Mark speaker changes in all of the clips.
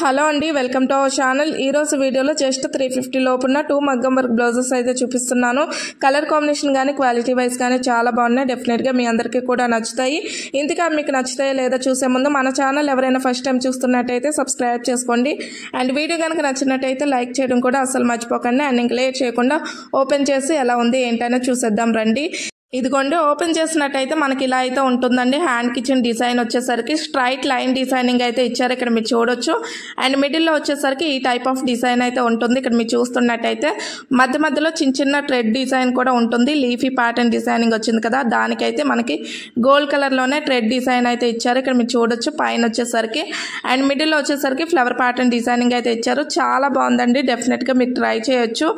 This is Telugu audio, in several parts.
Speaker 1: హలో అండి, వెల్కమ్ టు అవర్ ఛానల్. ఈ రోజు వీడియోలో జస్ట్ 350 లోపున్న 2 మగ్గం వర్క్ బ్లౌజెస్ అయితే చూపిస్తున్నాను. కలర్ కాంబినేషన్ కానీ క్వాలిటీ వైజ్ కానీ చాలా బాగున్నాయి. డెఫినెట్గా మీ అందరికీ కూడా నచ్చుతాయి. ఇంతగా మీకు నచ్చుతాయో లేదో చూసే ముందు మన ఛానల్ ఎవరైనా ఫస్ట్ టైం చూస్తున్నట్టయితే సబ్స్క్రైబ్ చేసుకోండి. అండ్ వీడియో కనుక నచ్చినట్టయితే లైక్ చేయడం కూడా అసలు మర్చిపోకండి. అండ్ ఇంక లేట్ చేయకుండా ఓపెన్ చేసి ఎలా ఉంది ఏంటనే చూసేద్దాం రండి. ఇదిగోండి, ఓపెన్ చేసినట్టయితే మనకి ఇలా అయితే ఉంటుందండి. హ్యాండ్ కిచెన్ డిజైన్ వచ్చేసరికి స్ట్రైట్ లైన్ డిజైనింగ్ అయితే ఇచ్చారు, ఇక్కడ మీరు చూడొచ్చు. అండ్ మిడిల్లో వచ్చేసరికి ఈ టైప్ ఆఫ్ డిజైన్ అయితే ఉంటుంది. ఇక్కడ మీరు చూస్తున్నట్టయితే మధ్య మధ్యలో చిన్న చిన్న ట్రెడ్ డిజైన్ కూడా ఉంటుంది. లీఫీ ప్యాటర్న్ డిజైనింగ్ వచ్చింది కదా, దానికైతే మనకి గోల్డ్ కలర్లోనే ట్రెడ్ డిజైన్ అయితే ఇచ్చారు, ఇక్కడ మీరు చూడొచ్చు. పైన వచ్చేసరికి అండ్ మిడిల్లో వచ్చేసరికి ఫ్లవర్ ప్యాటర్న్ డిజైనింగ్ అయితే ఇచ్చారు. చాలా బాగుందండి, డెఫినెట్గా మీరు ట్రై చేయొచ్చు.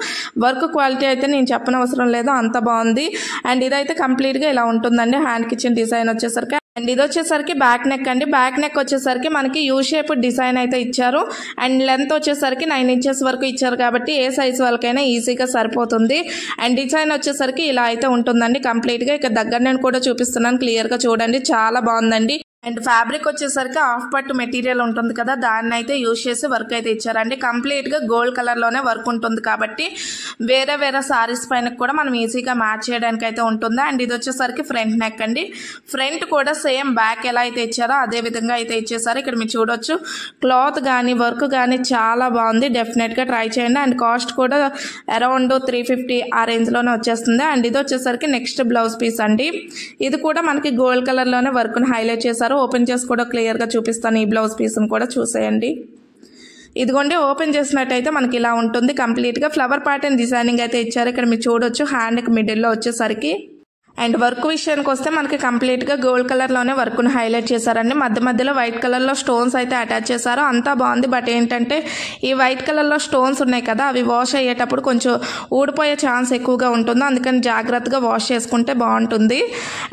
Speaker 1: వర్క్ క్వాలిటీ అయితే నేను చెప్పనవసరం లేదు, అంత బాగుంది. అండ్ ఇదైతే కంప్లీట్గా ఇలా ఉంటుందండి హ్యాండ్ కిచెన్ డిజైన్ వచ్చేసరికి. అండ్ ఇది వచ్చేసరికి బ్యాక్ నెక్ అండి. బ్యాక్ నెక్ వచ్చేసరికి మనకి యూ షేప్ డిజైన్ అయితే ఇచ్చారు. అండ్ లెంత్ వచ్చేసరికి 9 ఇంచెస్ వరకు ఇచ్చారు కాబట్టి ఏ సైజ్ వాళ్ళకైనా ఈజీగా సరిపోతుంది. అండ్ డిజైన్ వచ్చేసరికి ఇలా అయితే ఉంటుందండి కంప్లీట్గా. ఇక దగ్గర నేను కూడా చూపిస్తున్నాను, క్లియర్గా చూడండి, చాలా బాగుందండి. అండ్ ఫ్యాబ్రిక్ వచ్చేసరికి హాఫ్ పట్టు మెటీరియల్ ఉంటుంది కదా, దాన్ని అయితే యూజ్ చేసి వర్క్ అయితే ఇచ్చారండి. కంప్లీట్గా గోల్డ్ కలర్లోనే వర్క్ ఉంటుంది కాబట్టి వేరే వేరే సారీస్ పైన కూడా మనం ఈజీగా మ్యాచ్ చేయడానికి అయితే ఉంటుంది. అండ్ ఇది వచ్చేసరికి ఫ్రంట్ నెక్ అండి. ఫ్రంట్ కూడా సేమ్ బ్యాక్ ఎలా అయితే ఇచ్చారో అదే విధంగా అయితే ఇచ్చేసారు. ఇక్కడ మీరు చూడొచ్చు, క్లాత్ కానీ వర్క్ కానీ చాలా బాగుంది. డెఫినెట్గా ట్రై చేయండి. అండ్ కాస్ట్ కూడా అరౌండ్ 350 ఆ రేంజ్లోనే వచ్చేస్తుంది. అండ్ ఇది వచ్చేసరికి నెక్స్ట్ బ్లౌజ్ పీస్ అండి. ఇది కూడా మనకి గోల్డ్ కలర్లోనే వర్క్ను హైలైట్ చేశారు. ఓపెన్ చేసి కూడా క్లియర్గా చూపిస్తాను. ఈ బ్లౌజ్ పీస్ని కూడా చూసేయండి. ఇదిగోండి, ఓపెన్ చేసినట్టయితే మనకి ఇలా ఉంటుంది కంప్లీట్గా. ఫ్లవర్ ప్యాటర్న్ డిజైనింగ్ అయితే ఇచ్చారు, ఇక్కడ మీరు చూడొచ్చు. హ్యాండ్కి మిడిల్లో వచ్చేసరికి అండ్ వర్క్ విషయానికి వస్తే మనకి కంప్లీట్గా గోల్డ్ కలర్లోనే వర్క్ను హైలైట్ చేశారండి. మధ్య మధ్యలో వైట్ కలర్లో స్టోన్స్ అయితే అటాచ్ చేశారు, అంతా బాగుంది. బట్ ఏంటంటే ఈ వైట్ కలర్లో స్టోన్స్ ఉన్నాయి కదా, అవి వాష్ అయ్యేటప్పుడు కొంచెం ఊడిపోయే ఛాన్స్ ఎక్కువగా ఉంటుంది, అందుకని జాగ్రత్తగా వాష్ చేసుకుంటే బాగుంటుంది.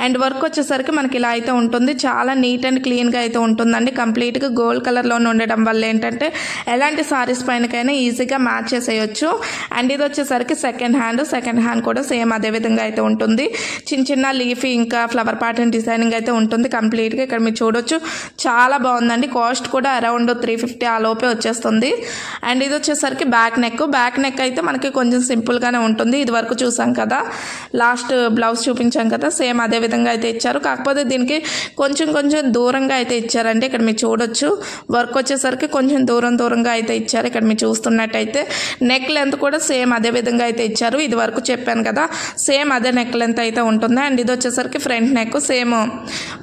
Speaker 1: అండ్ వర్క్ వచ్చేసరికి మనకి ఇలా అయితే ఉంటుంది, చాలా నీట్ అండ్ క్లీన్గా అయితే ఉంటుందండి. కంప్లీట్గా గోల్డ్ కలర్లోనే ఉండడం వల్ల ఏంటంటే ఎలాంటి సారీస్ పైనకైనా ఈజీగా మ్యాచ్ చేసేయచ్చు. అండ్ ఇది వచ్చేసరికి సెకండ్ హ్యాండ్ కూడా సేమ్ అదే విధంగా అయితే ఉంటుంది. చిన్న చిన్న లీఫీ ఇంకా ఫ్లవర్ ప్యాటర్న్ డిజైనింగ్ అయితే ఉంటుంది కంప్లీట్గా, ఇక్కడ మీరు చూడొచ్చు. చాలా బాగుందండి. కాస్ట్ కూడా అరౌండ్ 350 ఆ లోపే వచ్చేస్తుంది. అండ్ ఇది వచ్చేసరికి బ్యాక్ నెక్ అయితే మనకి కొంచెం సింపుల్గానే ఉంటుంది. ఇది వరకు చూసాం కదా, లాస్ట్ బ్లౌజ్ చూపించాం కదా, సేమ్ అదే విధంగా అయితే ఇచ్చారు. కాకపోతే దీనికి కొంచెం దూరంగా అయితే ఇచ్చారండి, ఇక్కడ మీరు చూడొచ్చు. వర్క్ వచ్చేసరికి కొంచెం దూరంగా అయితే ఇచ్చారు, ఇక్కడ మీరు చూస్తున్నట్టయితే. నెక్ లెంత్ కూడా సేమ్ అదే విధంగా అయితే ఇచ్చారు. ఇది వరకు చెప్పాను కదా, సేమ్ అదే నెక్ లెంత్ అయితే ఉంటుంది. అండ్ ఇది వచ్చేసరికి ఫ్రంట్ నెక్ సేమ్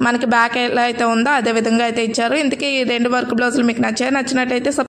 Speaker 1: మనకి బ్యాక్ ఎలా అయితే ఉందో అదే విధంగా అయితే ఇచ్చారు. ఇందుకే ఈ 2 వర్క్ బ్లౌజులు మీకు నచ్చినట్టయితే